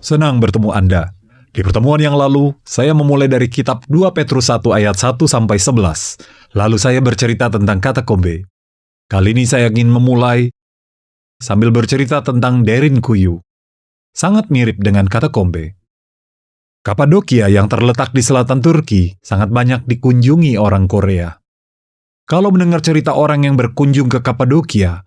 Senang bertemu Anda. Di pertemuan yang lalu, saya memulai dari kitab 2 Petrus 1 ayat 1-11. Lalu saya bercerita tentang katakombe. Kali ini saya ingin memulai sambil bercerita tentang Derinkuyu. Sangat mirip dengan katakombe. Kapadokia yang terletak di selatan Turki sangat banyak dikunjungi orang Korea. Kalau mendengar cerita orang yang berkunjung ke Kapadokia,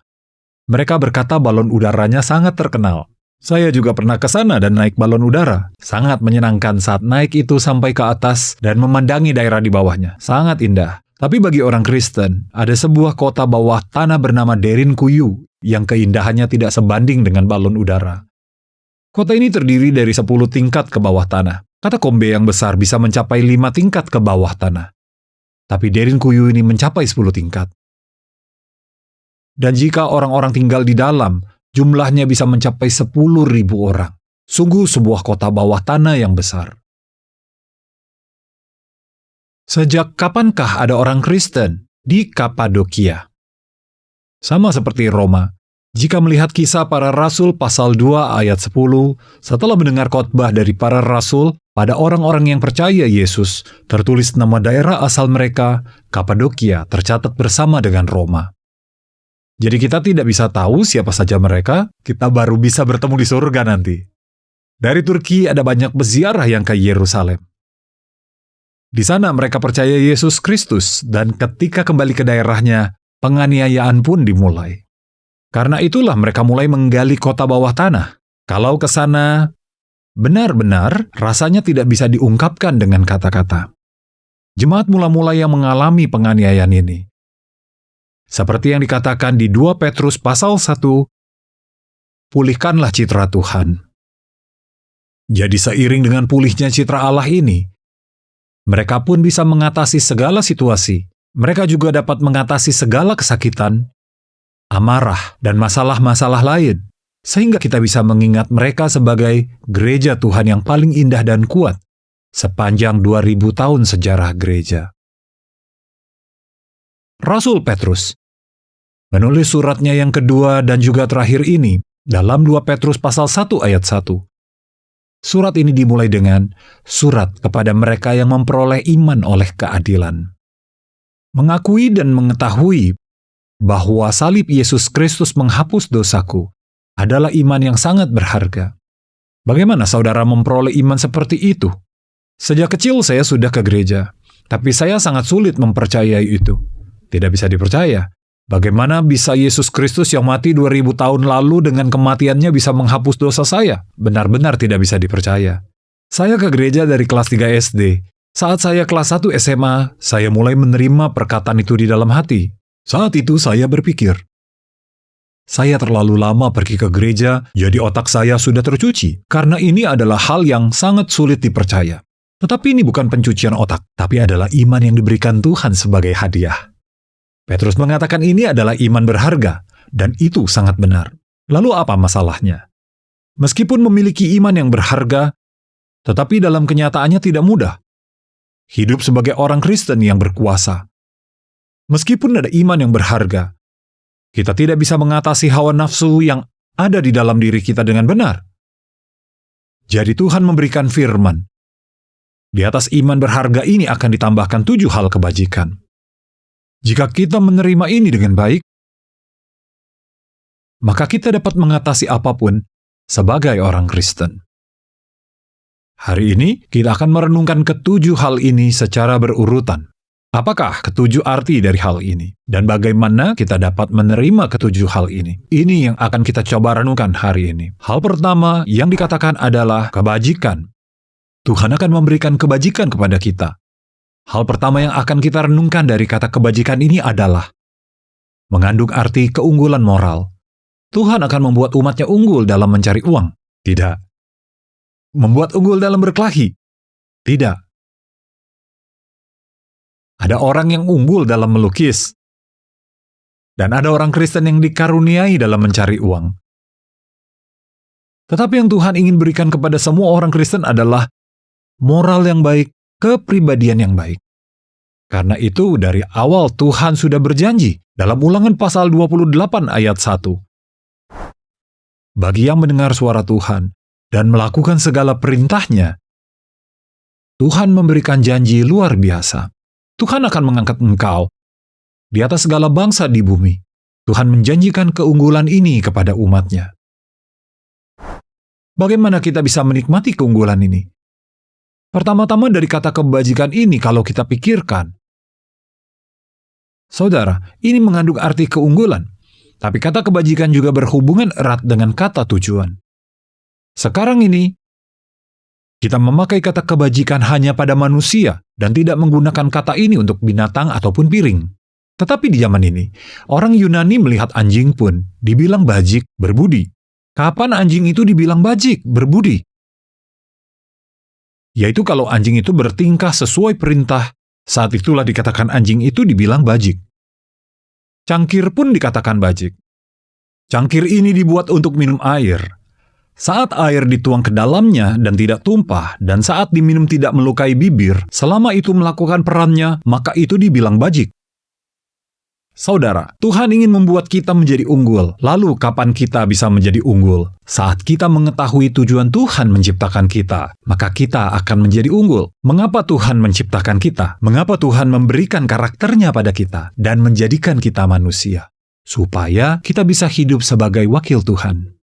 mereka berkata balon udaranya sangat terkenal. Saya juga pernah ke sana dan naik balon udara. Sangat menyenangkan saat naik itu sampai ke atas dan memandangi daerah di bawahnya. Sangat indah. Tapi bagi orang Kristen, ada sebuah kota bawah tanah bernama Derinkuyu yang keindahannya tidak sebanding dengan balon udara. Kota ini terdiri dari 10 tingkat ke bawah tanah. Katakombe yang besar bisa mencapai 5 tingkat ke bawah tanah. Tapi Derinkuyu ini mencapai 10 tingkat. Dan jika orang-orang tinggal di dalam, jumlahnya bisa mencapai 10.000 orang. Sungguh sebuah kota bawah tanah yang besar. Sejak kapankah ada orang Kristen di Kapadokia? Sama seperti Roma, jika melihat Kisah Para Rasul pasal 2 ayat 10, setelah mendengar khotbah dari para rasul, pada orang-orang yang percaya Yesus, tertulis nama daerah asal mereka, Kapadokia, tercatat bersama dengan Roma. Jadi kita tidak bisa tahu siapa saja mereka, kita baru bisa bertemu di surga nanti. Dari Turki ada banyak peziarah yang ke Yerusalem. Di sana mereka percaya Yesus Kristus, dan ketika kembali ke daerahnya, penganiayaan pun dimulai. Karena itulah mereka mulai menggali kota bawah tanah. Kalau ke sana, benar-benar rasanya tidak bisa diungkapkan dengan kata-kata. Jemaat mula-mula yang mengalami penganiayaan ini, seperti yang dikatakan di 2 Petrus pasal 1, pulihkanlah citra Tuhan. Jadi seiring dengan pulihnya citra Allah ini, mereka pun bisa mengatasi segala situasi. Mereka juga dapat mengatasi segala kesakitan, amarah, dan masalah-masalah lain. Sehingga kita bisa mengingat mereka sebagai gereja Tuhan yang paling indah dan kuat sepanjang 2000 tahun sejarah gereja. Rasul Petrus menulis suratnya yang kedua dan juga terakhir ini dalam 2 Petrus pasal 1 ayat 1. Surat ini dimulai dengan surat kepada mereka yang memperoleh iman oleh keadilan. Mengakui dan mengetahui bahwa salib Yesus Kristus menghapus dosaku adalah iman yang sangat berharga. Bagaimana saudara memperoleh iman seperti itu? Sejak kecil saya sudah ke gereja, tapi saya sangat sulit mempercayai itu. Tidak bisa dipercaya. Bagaimana bisa Yesus Kristus yang mati 2000 tahun lalu dengan kematiannya bisa menghapus dosa saya? Benar-benar tidak bisa dipercaya. Saya ke gereja dari kelas 3 SD. Saat saya kelas 1 SMA, saya mulai menerima perkataan itu di dalam hati. Saat itu saya berpikir, saya terlalu lama pergi ke gereja, jadi otak saya sudah tercuci. Karena ini adalah hal yang sangat sulit dipercaya. Tetapi ini bukan pencucian otak, tapi adalah iman yang diberikan Tuhan sebagai hadiah. Petrus mengatakan ini adalah iman berharga, dan itu sangat benar. Lalu apa masalahnya? Meskipun memiliki iman yang berharga, tetapi dalam kenyataannya tidak mudah. Hidup sebagai orang Kristen yang berkuasa. Meskipun ada iman yang berharga, kita tidak bisa mengatasi hawa nafsu yang ada di dalam diri kita dengan benar. Jadi Tuhan memberikan firman. Di atas iman berharga ini akan ditambahkan 7 hal kebajikan. Jika kita menerima ini dengan baik, maka kita dapat mengatasi apapun sebagai orang Kristen. Hari ini, kita akan merenungkan ke-7 hal ini secara berurutan. Apakah ke-7 arti dari hal ini? Dan bagaimana kita dapat menerima ke-7 hal ini? Ini yang akan kita coba renungkan hari ini. Hal pertama yang dikatakan adalah kebajikan. Tuhan akan memberikan kebajikan kepada kita. Hal pertama yang akan kita renungkan dari kata kebajikan ini adalah mengandung arti keunggulan moral. Tuhan akan membuat umatnya unggul dalam mencari uang. Tidak. Membuat unggul dalam berkelahi. Tidak. Ada orang yang unggul dalam melukis. Dan ada orang Kristen yang dikaruniai dalam mencari uang. Tetapi yang Tuhan ingin berikan kepada semua orang Kristen adalah moral yang baik, kepribadian yang baik. Karena itu dari awal Tuhan sudah berjanji dalam Ulangan pasal 28 ayat 1. Bagi yang mendengar suara Tuhan, dan melakukan segala perintah-Nya, Tuhan memberikan janji luar biasa. Tuhan akan mengangkat engkau di atas segala bangsa di bumi. Tuhan menjanjikan keunggulan ini kepada umat-Nya. Bagaimana kita bisa menikmati keunggulan ini? Pertama-tama dari kata kebajikan ini kalau kita pikirkan. Saudara, ini mengandung arti keunggulan. Tapi kata kebajikan juga berhubungan erat dengan kata tujuan. Sekarang ini, kita memakai kata kebajikan hanya pada manusia dan tidak menggunakan kata ini untuk binatang ataupun piring. Tetapi di zaman ini, orang Yunani melihat anjing pun dibilang bajik, berbudi. Kapan anjing itu dibilang bajik, berbudi? Yaitu kalau anjing itu bertingkah sesuai perintah, saat itulah dikatakan anjing itu dibilang bajik. Cangkir pun dikatakan bajik. Cangkir ini dibuat untuk minum air. Saat air dituang ke dalamnya dan tidak tumpah, dan saat diminum tidak melukai bibir, selama itu melakukan perannya, maka itu dibilang bajik. Saudara, Tuhan ingin membuat kita menjadi unggul. Lalu kapan kita bisa menjadi unggul? Saat kita mengetahui tujuan Tuhan menciptakan kita, maka kita akan menjadi unggul. Mengapa Tuhan menciptakan kita? Mengapa Tuhan memberikan karakternya pada kita dan menjadikan kita manusia? Supaya kita bisa hidup sebagai wakil Tuhan.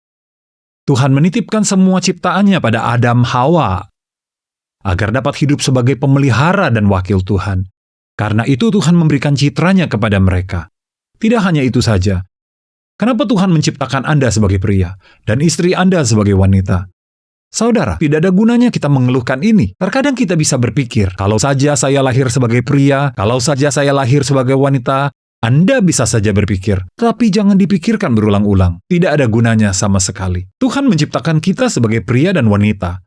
Tuhan menitipkan semua ciptaannya pada Adam Hawa agar dapat hidup sebagai pemelihara dan wakil Tuhan. Karena itu Tuhan memberikan citranya kepada mereka. Tidak hanya itu saja. Kenapa Tuhan menciptakan Anda sebagai pria dan istri Anda sebagai wanita? Saudara, tidak ada gunanya kita mengeluhkan ini. Terkadang kita bisa berpikir, kalau saja saya lahir sebagai pria, kalau saja saya lahir sebagai wanita, Anda bisa saja berpikir, tapi jangan dipikirkan berulang-ulang. Tidak ada gunanya sama sekali. Tuhan menciptakan kita sebagai pria dan wanita.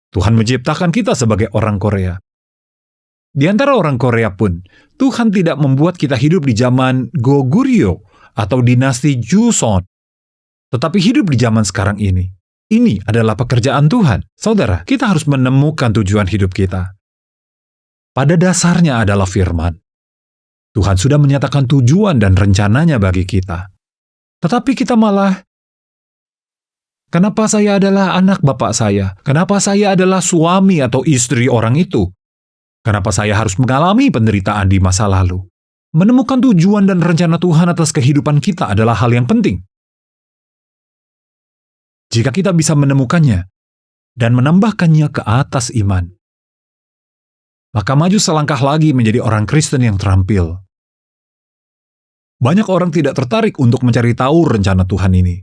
Tuhan menciptakan kita sebagai orang Korea. Di antara orang Korea pun, Tuhan tidak membuat kita hidup di zaman Goguryeo atau dinasti Joseon, tetapi hidup di zaman sekarang ini. Ini adalah pekerjaan Tuhan. Saudara, kita harus menemukan tujuan hidup kita. Pada dasarnya adalah firman. Tuhan sudah menyatakan tujuan dan rencananya bagi kita. Tetapi kita malah, kenapa saya adalah anak bapak saya? Kenapa saya adalah suami atau istri orang itu? Kenapa saya harus mengalami penderitaan di masa lalu? Menemukan tujuan dan rencana Tuhan atas kehidupan kita adalah hal yang penting. Jika kita bisa menemukannya dan menambahkannya ke atas iman, maka maju selangkah lagi menjadi orang Kristen yang terampil. Banyak orang tidak tertarik untuk mencari tahu rencana Tuhan ini.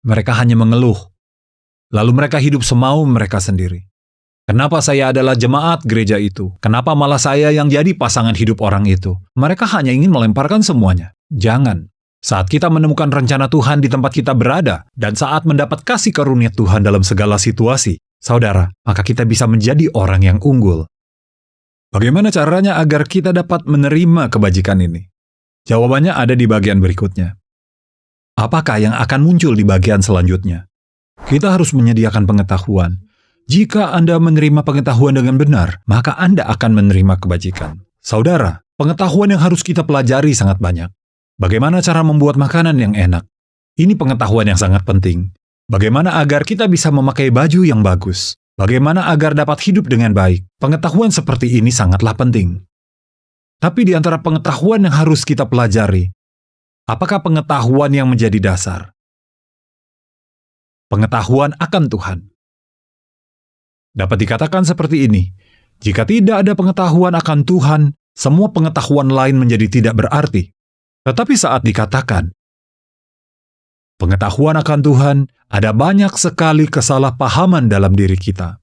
Mereka hanya mengeluh, lalu mereka hidup semau mereka sendiri. Kenapa saya adalah jemaat gereja itu? Kenapa malah saya yang jadi pasangan hidup orang itu? Mereka hanya ingin melemparkan semuanya. Jangan. Saat kita menemukan rencana Tuhan di tempat kita berada, dan saat mendapat kasih karunia Tuhan dalam segala situasi, saudara, maka kita bisa menjadi orang yang unggul. Bagaimana caranya agar kita dapat menerima kebajikan ini? Jawabannya ada di bagian berikutnya. Apakah yang akan muncul di bagian selanjutnya? Kita harus menyediakan pengetahuan. Jika Anda menerima pengetahuan dengan benar, maka Anda akan menerima kebajikan. Saudara, pengetahuan yang harus kita pelajari sangat banyak. Bagaimana cara membuat makanan yang enak? Ini pengetahuan yang sangat penting. Bagaimana agar kita bisa memakai baju yang bagus? Bagaimana agar dapat hidup dengan baik? Pengetahuan seperti ini sangatlah penting. Tapi di antara pengetahuan yang harus kita pelajari, apakah pengetahuan yang menjadi dasar? Pengetahuan akan Tuhan. Dapat dikatakan seperti ini, jika tidak ada pengetahuan akan Tuhan, semua pengetahuan lain menjadi tidak berarti. Tetapi saat dikatakan pengetahuan akan Tuhan, ada banyak sekali kesalahpahaman dalam diri kita.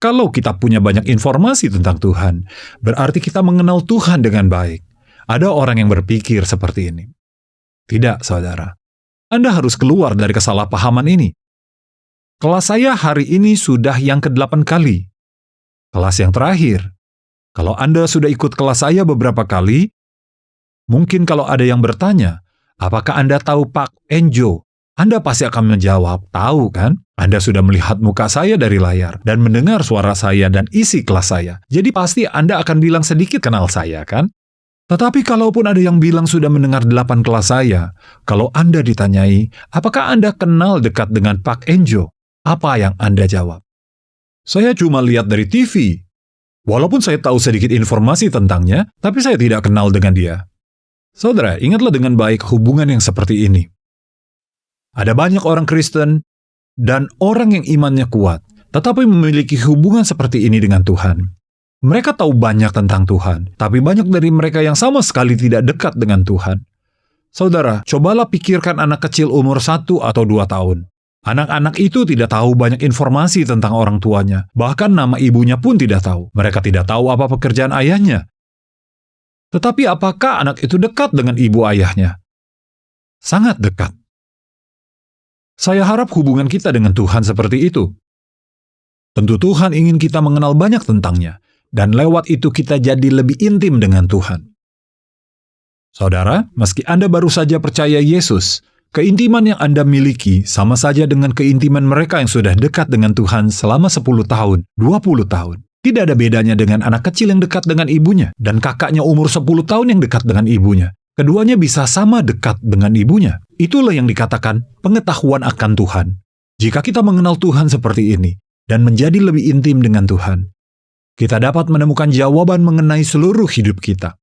Kalau kita punya banyak informasi tentang Tuhan, berarti kita mengenal Tuhan dengan baik. Ada orang yang berpikir seperti ini. Tidak, saudara. Anda harus keluar dari kesalahpahaman ini. Kelas saya hari ini sudah yang ke-8 kali. Kelas yang terakhir. Kalau Anda sudah ikut kelas saya beberapa kali, mungkin kalau ada yang bertanya, apakah Anda tahu Pak Enjo? Anda pasti akan menjawab, tahu kan? Anda sudah melihat muka saya dari layar dan mendengar suara saya dan isi kelas saya. Jadi pasti Anda akan bilang sedikit kenal saya, kan? Tetapi kalaupun ada yang bilang sudah mendengar 8 kelas saya, kalau Anda ditanyai, apakah Anda kenal dekat dengan Pak Enjo? Apa yang Anda jawab? Saya cuma lihat dari TV. Walaupun saya tahu sedikit informasi tentangnya, tapi saya tidak kenal dengan dia. Saudara, ingatlah dengan baik hubungan yang seperti ini. Ada banyak orang Kristen dan orang yang imannya kuat, tetapi memiliki hubungan seperti ini dengan Tuhan. Mereka tahu banyak tentang Tuhan, tapi banyak dari mereka yang sama sekali tidak dekat dengan Tuhan. Saudara, cobalah pikirkan anak kecil umur 1 atau 2 tahun. Anak-anak itu tidak tahu banyak informasi tentang orang tuanya. Bahkan nama ibunya pun tidak tahu. Mereka tidak tahu apa pekerjaan ayahnya. Tetapi apakah anak itu dekat dengan ibu ayahnya? Sangat dekat. Saya harap hubungan kita dengan Tuhan seperti itu. Tentu Tuhan ingin kita mengenal banyak tentangnya, dan lewat itu kita jadi lebih intim dengan Tuhan. Saudara, meski Anda baru saja percaya Yesus, keintiman yang Anda miliki sama saja dengan keintiman mereka yang sudah dekat dengan Tuhan selama 10 tahun, 20 tahun. Tidak ada bedanya dengan anak kecil yang dekat dengan ibunya dan kakaknya umur 10 tahun yang dekat dengan ibunya. Keduanya bisa sama dekat dengan ibunya. Itulah yang dikatakan pengetahuan akan Tuhan. Jika kita mengenal Tuhan seperti ini dan menjadi lebih intim dengan Tuhan, kita dapat menemukan jawaban mengenai seluruh hidup kita.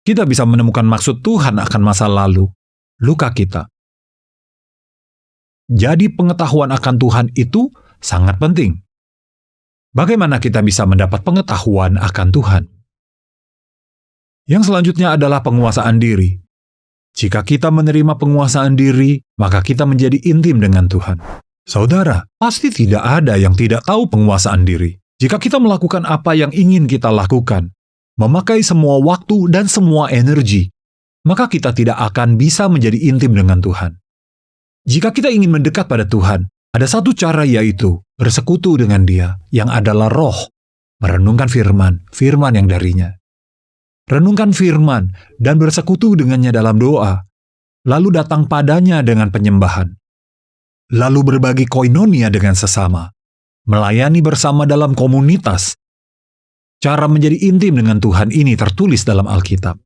Kita bisa menemukan maksud Tuhan akan masa lalu, luka kita. Jadi pengetahuan akan Tuhan itu sangat penting. Bagaimana kita bisa mendapat pengetahuan akan Tuhan? Yang selanjutnya adalah penguasaan diri. Jika kita menerima penguasaan diri, maka kita menjadi intim dengan Tuhan. Saudara, pasti tidak ada yang tidak tahu penguasaan diri. Jika kita melakukan apa yang ingin kita lakukan, memakai semua waktu dan semua energi, maka kita tidak akan bisa menjadi intim dengan Tuhan. Jika kita ingin mendekat pada Tuhan, ada satu cara, yaitu bersekutu dengan Dia, yang adalah Roh, merenungkan firman yang darinya. Renungkan firman dan bersekutu dengannya dalam doa, lalu datang padanya dengan penyembahan. Lalu berbagi koinonia dengan sesama, melayani bersama dalam komunitas. Cara menjadi intim dengan Tuhan ini tertulis dalam Alkitab.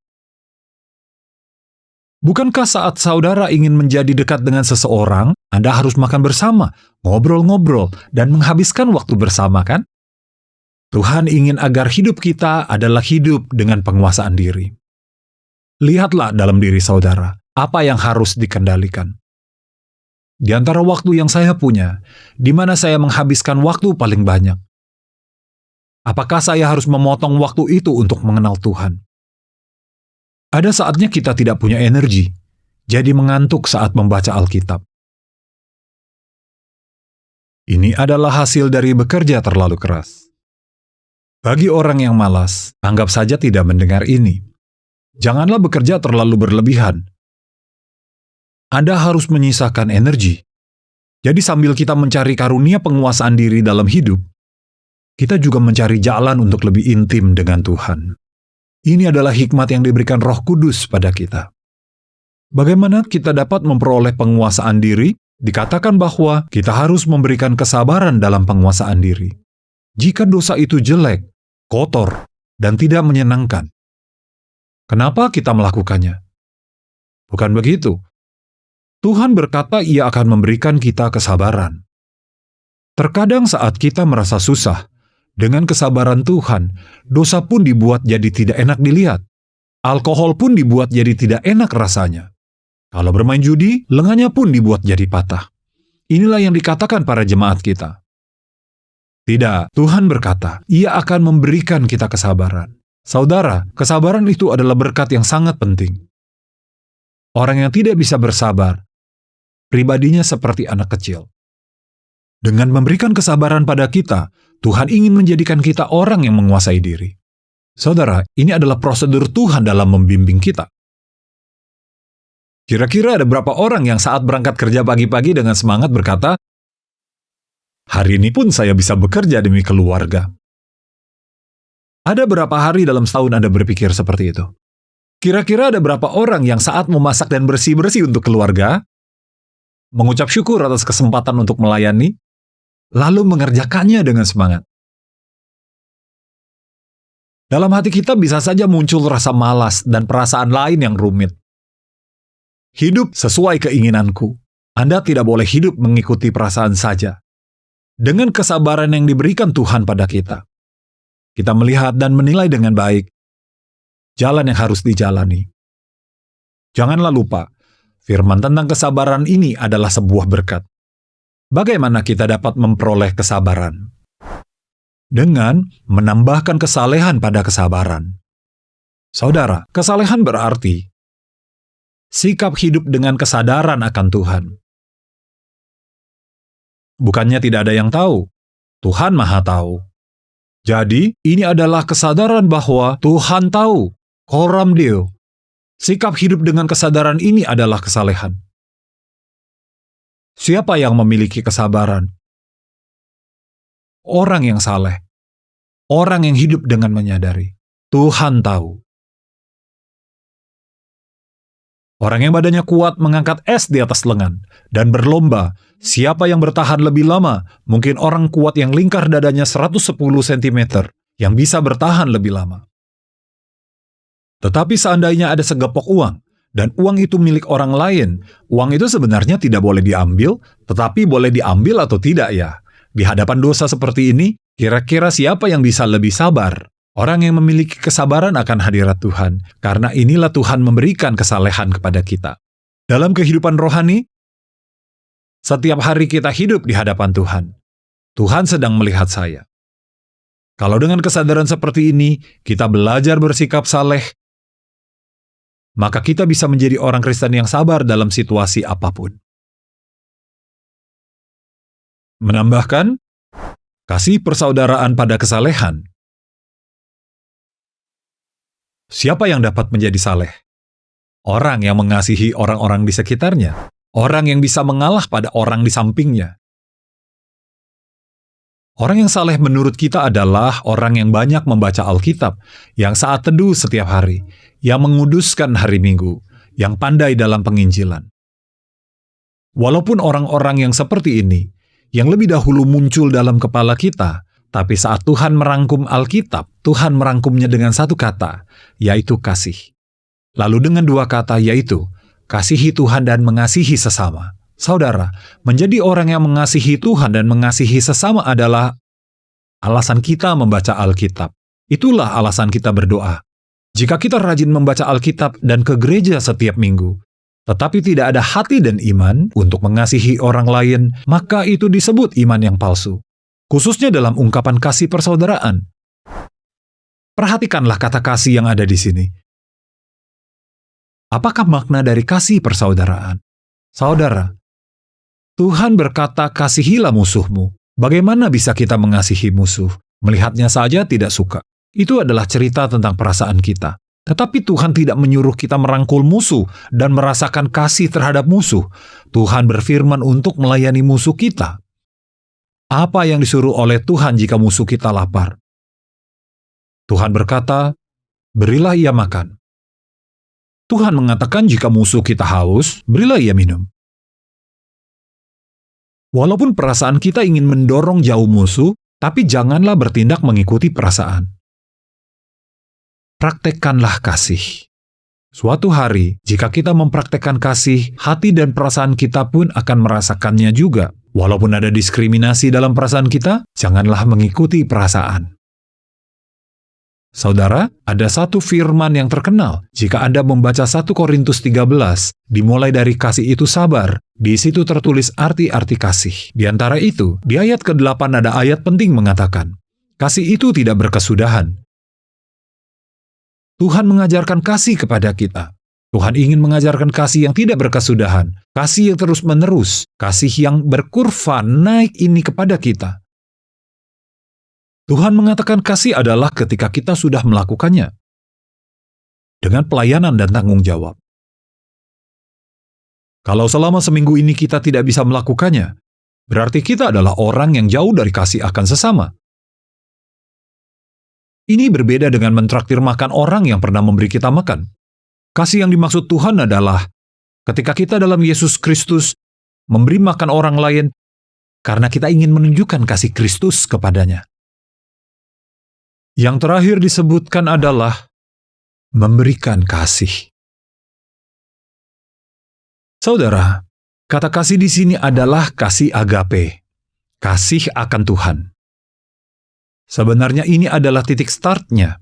Bukankah saat saudara ingin menjadi dekat dengan seseorang, Anda harus makan bersama, ngobrol-ngobrol, dan menghabiskan waktu bersama, kan? Tuhan ingin agar hidup kita adalah hidup dengan penguasaan diri. Lihatlah dalam diri saudara, apa yang harus dikendalikan. Di antara waktu yang saya punya, di mana saya menghabiskan waktu paling banyak? Apakah saya harus memotong waktu itu untuk mengenal Tuhan? Ada saatnya kita tidak punya energi, jadi mengantuk saat membaca Alkitab. Ini adalah hasil dari bekerja terlalu keras. Bagi orang yang malas, anggap saja tidak mendengar ini. Janganlah bekerja terlalu berlebihan. Anda harus menyisakan energi. Jadi sambil kita mencari karunia penguasaan diri dalam hidup, kita juga mencari jalan untuk lebih intim dengan Tuhan. Ini adalah hikmat yang diberikan Roh Kudus pada kita. Bagaimana kita dapat memperoleh penguasaan diri? Dikatakan bahwa kita harus memberikan kesabaran dalam penguasaan diri. Jika dosa itu jelek, kotor, dan tidak menyenangkan, kenapa kita melakukannya? Bukan begitu. Tuhan berkata Ia akan memberikan kita kesabaran. Terkadang saat kita merasa susah, dengan kesabaran Tuhan, dosa pun dibuat jadi tidak enak dilihat. Alkohol pun dibuat jadi tidak enak rasanya. Kalau bermain judi, lengannya pun dibuat jadi patah. Inilah yang dikatakan para jemaat kita. Tidak, Tuhan berkata, Ia akan memberikan kita kesabaran. Saudara, kesabaran itu adalah berkat yang sangat penting. Orang yang tidak bisa bersabar, pribadinya seperti anak kecil. Dengan memberikan kesabaran pada kita, Tuhan ingin menjadikan kita orang yang menguasai diri. Saudara, ini adalah prosedur Tuhan dalam membimbing kita. Kira-kira ada berapa orang yang saat berangkat kerja pagi-pagi dengan semangat berkata, "Hari ini pun saya bisa bekerja demi keluarga." Ada berapa hari dalam setahun Anda berpikir seperti itu? Kira-kira ada berapa orang yang saat memasak dan bersih-bersih untuk keluarga, mengucap syukur atas kesempatan untuk melayani, lalu mengerjakannya dengan semangat? Dalam hati kita bisa saja muncul rasa malas dan perasaan lain yang rumit. Hidup sesuai keinginanku. Anda tidak boleh hidup mengikuti perasaan saja. Dengan kesabaran yang diberikan Tuhan pada kita, kita melihat dan menilai dengan baik jalan yang harus dijalani. Janganlah lupa, firman tentang kesabaran ini adalah sebuah berkat. Bagaimana kita dapat memperoleh kesabaran? Dengan menambahkan kesalehan pada kesabaran. Saudara, kesalehan berarti sikap hidup dengan kesadaran akan Tuhan. Bukannya tidak ada yang tahu, Tuhan Maha Tahu. Jadi, ini adalah kesadaran bahwa Tuhan tahu, Coram Deo. Sikap hidup dengan kesadaran ini adalah kesalehan. Siapa yang memiliki kesabaran? Orang yang saleh. Orang yang hidup dengan menyadari. Tuhan tahu. Orang yang badannya kuat mengangkat es di atas lengan dan berlomba, siapa yang bertahan lebih lama, mungkin orang kuat yang lingkar dadanya 110 cm, yang bisa bertahan lebih lama. Tetapi seandainya ada segepok uang, dan uang itu milik orang lain, uang itu sebenarnya tidak boleh diambil, tetapi boleh diambil atau tidak ya. Di hadapan dosa seperti ini, kira-kira siapa yang bisa lebih sabar? Orang yang memiliki kesabaran akan hadirat Tuhan, karena inilah Tuhan memberikan kesalehan kepada kita. Dalam kehidupan rohani, setiap hari kita hidup di hadapan Tuhan. Tuhan sedang melihat saya. Kalau dengan kesadaran seperti ini, kita belajar bersikap saleh, maka kita bisa menjadi orang Kristen yang sabar dalam situasi apapun. Menambahkan, kasih persaudaraan pada kesalehan. Siapa yang dapat menjadi saleh? Orang yang mengasihi orang-orang di sekitarnya. Orang yang bisa mengalah pada orang di sampingnya. Orang yang saleh menurut kita adalah orang yang banyak membaca Alkitab, yang saat teduh setiap hari, yang menguduskan hari Minggu, yang pandai dalam penginjilan. Walaupun orang-orang yang seperti ini, yang lebih dahulu muncul dalam kepala kita, tapi saat Tuhan merangkum Alkitab, Tuhan merangkumnya dengan satu kata, yaitu kasih. Lalu dengan dua kata, yaitu kasihi Tuhan dan mengasihi sesama. Saudara, menjadi orang yang mengasihi Tuhan dan mengasihi sesama adalah alasan kita membaca Alkitab. Itulah alasan kita berdoa. Jika kita rajin membaca Alkitab dan ke gereja setiap minggu, tetapi tidak ada hati dan iman untuk mengasihi orang lain, maka itu disebut iman yang palsu. Khususnya dalam ungkapan kasih persaudaraan. Perhatikanlah kata kasih yang ada di sini. Apakah makna dari kasih persaudaraan? Saudara, Tuhan berkata, kasihilah musuhmu. Bagaimana bisa kita mengasihi musuh? Melihatnya saja tidak suka. Itu adalah cerita tentang perasaan kita. Tetapi Tuhan tidak menyuruh kita merangkul musuh dan merasakan kasih terhadap musuh. Tuhan berfirman untuk melayani musuh kita. Apa yang disuruh oleh Tuhan jika musuh kita lapar? Tuhan berkata, berilah ia makan. Tuhan mengatakan jika musuh kita haus, berilah ia minum. Walaupun perasaan kita ingin mendorong jauh musuh, tapi janganlah bertindak mengikuti perasaan. Praktekkanlah kasih. Suatu hari, jika kita mempraktekkan kasih, hati dan perasaan kita pun akan merasakannya juga. Walaupun ada diskriminasi dalam perasaan kita, janganlah mengikuti perasaan. Saudara, ada satu firman yang terkenal. Jika Anda membaca 1 Korintus 13, dimulai dari kasih itu sabar, di situ tertulis arti-arti kasih. Di antara itu, di ayat ke-8 ada ayat penting mengatakan, kasih itu tidak berkesudahan. Tuhan mengajarkan kasih kepada kita. Tuhan ingin mengajarkan kasih yang tidak berkesudahan, kasih yang terus-menerus, kasih yang berkurva naik ini kepada kita. Tuhan mengatakan kasih adalah ketika kita sudah melakukannya, dengan pelayanan dan tanggung jawab. Kalau selama seminggu ini kita tidak bisa melakukannya, berarti kita adalah orang yang jauh dari kasih akan sesama. Ini berbeda dengan mentraktir makan orang yang pernah memberi kita makan. Kasih yang dimaksud Tuhan adalah ketika kita dalam Yesus Kristus memberi makan orang lain karena kita ingin menunjukkan kasih Kristus kepadanya. Yang terakhir disebutkan adalah memberikan kasih. Saudara, Kata kasih di sini adalah kasih agape, kasih akan Tuhan. Sebenarnya ini adalah titik startnya.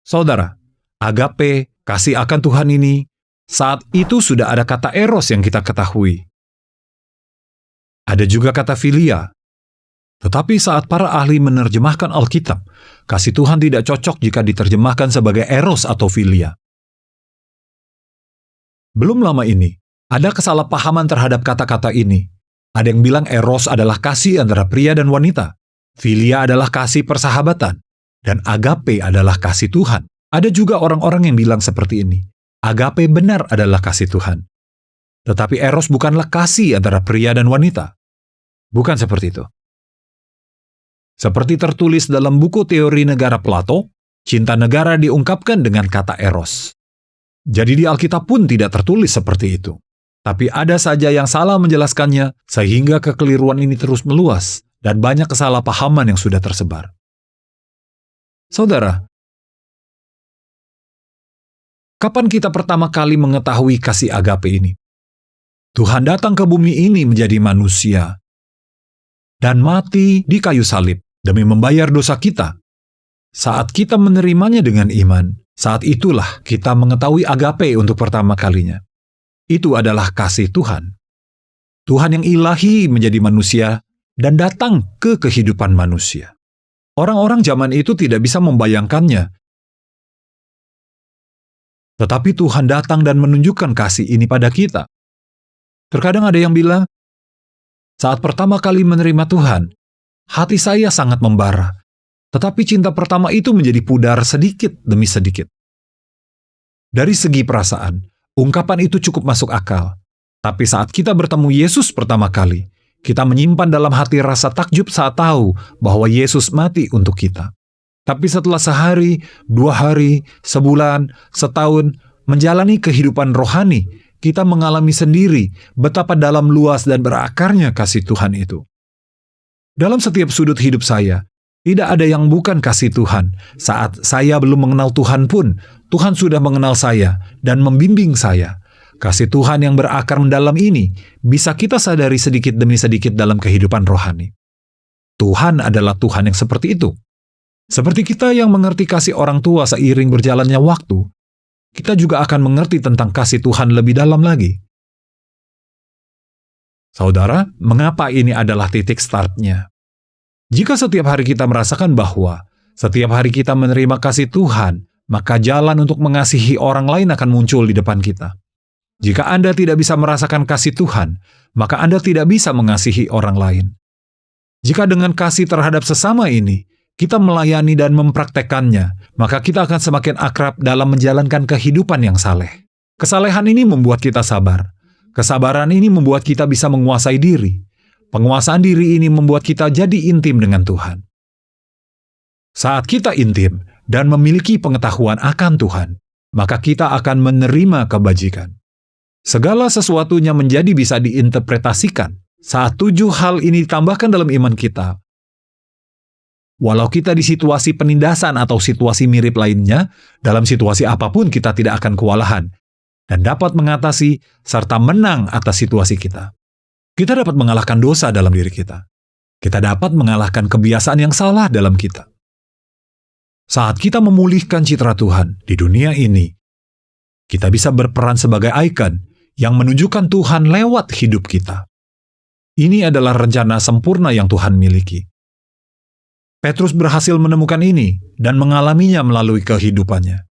Saudara, agape, kasih akan Tuhan ini, saat itu sudah ada kata eros yang kita ketahui. Ada juga kata filia. Tetapi saat para ahli menerjemahkan Alkitab, kasih Tuhan tidak cocok jika diterjemahkan sebagai eros atau filia. Belum lama ini, ada kesalahpahaman terhadap kata-kata ini. Ada yang bilang eros adalah kasih antara pria dan wanita, filia adalah kasih persahabatan, dan agape adalah kasih Tuhan. Ada juga orang-orang yang bilang seperti ini, agape benar adalah kasih Tuhan. Tetapi eros bukanlah kasih antara pria dan wanita. Bukan seperti itu. Seperti tertulis dalam buku teori negara Plato, cinta negara diungkapkan dengan kata eros. Jadi di Alkitab pun tidak tertulis seperti itu. Tapi ada saja yang salah menjelaskannya, sehingga kekeliruan ini terus meluas, dan banyak kesalahpahaman yang sudah tersebar. Saudara, kapan kita pertama kali mengetahui kasih agape ini? Tuhan datang ke bumi ini menjadi manusia, dan mati di kayu salib demi membayar dosa kita. Saat kita menerimanya dengan iman, saat itulah kita mengetahui agape untuk pertama kalinya. Itu adalah kasih Tuhan. Tuhan yang ilahi menjadi manusia dan datang ke kehidupan manusia. Orang-orang zaman itu tidak bisa membayangkannya. Tetapi Tuhan datang dan menunjukkan kasih ini pada kita. Terkadang ada yang bilang, saat pertama kali menerima Tuhan, hati saya sangat membara. Tetapi cinta pertama itu menjadi pudar sedikit demi sedikit. Dari segi perasaan, ungkapan itu cukup masuk akal. Tapi saat kita bertemu Yesus pertama kali, kita menyimpan dalam hati rasa takjub saat tahu bahwa Yesus mati untuk kita. Tapi setelah sehari, 2 hari, sebulan, setahun, menjalani kehidupan rohani, kita mengalami sendiri betapa dalam luas dan berakarnya kasih Tuhan itu. Dalam setiap sudut hidup saya, tidak ada yang bukan kasih Tuhan. Saat saya belum mengenal Tuhan pun, Tuhan sudah mengenal saya dan membimbing saya. Kasih Tuhan yang berakar mendalam ini bisa kita sadari sedikit demi sedikit dalam kehidupan rohani. Tuhan adalah Tuhan yang seperti itu. Seperti kita yang mengerti kasih orang tua seiring berjalannya waktu, kita juga akan mengerti tentang kasih Tuhan lebih dalam lagi. Saudara, mengapa ini adalah titik startnya? Jika setiap hari kita merasakan bahwa setiap hari kita menerima kasih Tuhan, maka jalan untuk mengasihi orang lain akan muncul di depan kita. Jika Anda tidak bisa merasakan kasih Tuhan, maka Anda tidak bisa mengasihi orang lain. Jika dengan kasih terhadap sesama ini, kita melayani dan mempraktekannya, maka kita akan semakin akrab dalam menjalankan kehidupan yang saleh. Kesalehan ini membuat kita sabar. Kesabaran ini membuat kita bisa menguasai diri. Penguasaan diri ini membuat kita jadi intim dengan Tuhan. Saat kita intim dan memiliki pengetahuan akan Tuhan, maka kita akan menerima kebajikan. Segala sesuatunya menjadi bisa diinterpretasikan. Saat 7 hal ini ditambahkan dalam iman kita, walau kita di situasi penindasan atau situasi mirip lainnya, dalam situasi apapun kita tidak akan kewalahan dan dapat mengatasi serta menang atas situasi kita. Kita dapat mengalahkan dosa dalam diri kita. Kita dapat mengalahkan kebiasaan yang salah dalam kita. Saat kita memulihkan citra Tuhan di dunia ini, kita bisa berperan sebagai ikon yang menunjukkan Tuhan lewat hidup kita. Ini adalah rencana sempurna yang Tuhan miliki. Petrus berhasil menemukan ini dan mengalaminya melalui kehidupannya.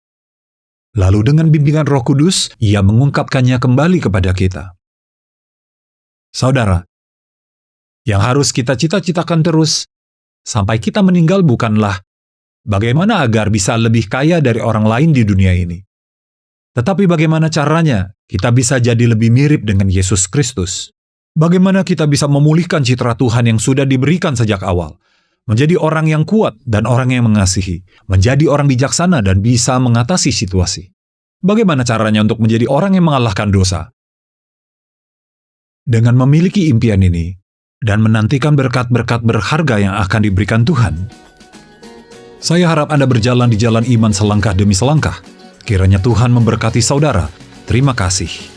Lalu dengan bimbingan Roh Kudus, ia mengungkapkannya kembali kepada kita. Saudara, yang harus kita cita-citakan terus sampai kita meninggal bukanlah bagaimana agar bisa lebih kaya dari orang lain di dunia ini. Tetapi bagaimana caranya kita bisa jadi lebih mirip dengan Yesus Kristus. Bagaimana kita bisa memulihkan citra Tuhan yang sudah diberikan sejak awal. Menjadi orang yang kuat dan orang yang mengasihi. Menjadi orang bijaksana dan bisa mengatasi situasi. Bagaimana caranya untuk menjadi orang yang mengalahkan dosa? Dengan memiliki impian ini dan menantikan berkat-berkat berharga yang akan diberikan Tuhan, saya harap Anda berjalan di jalan iman selangkah demi selangkah. Kiranya Tuhan memberkati saudara. Terima kasih.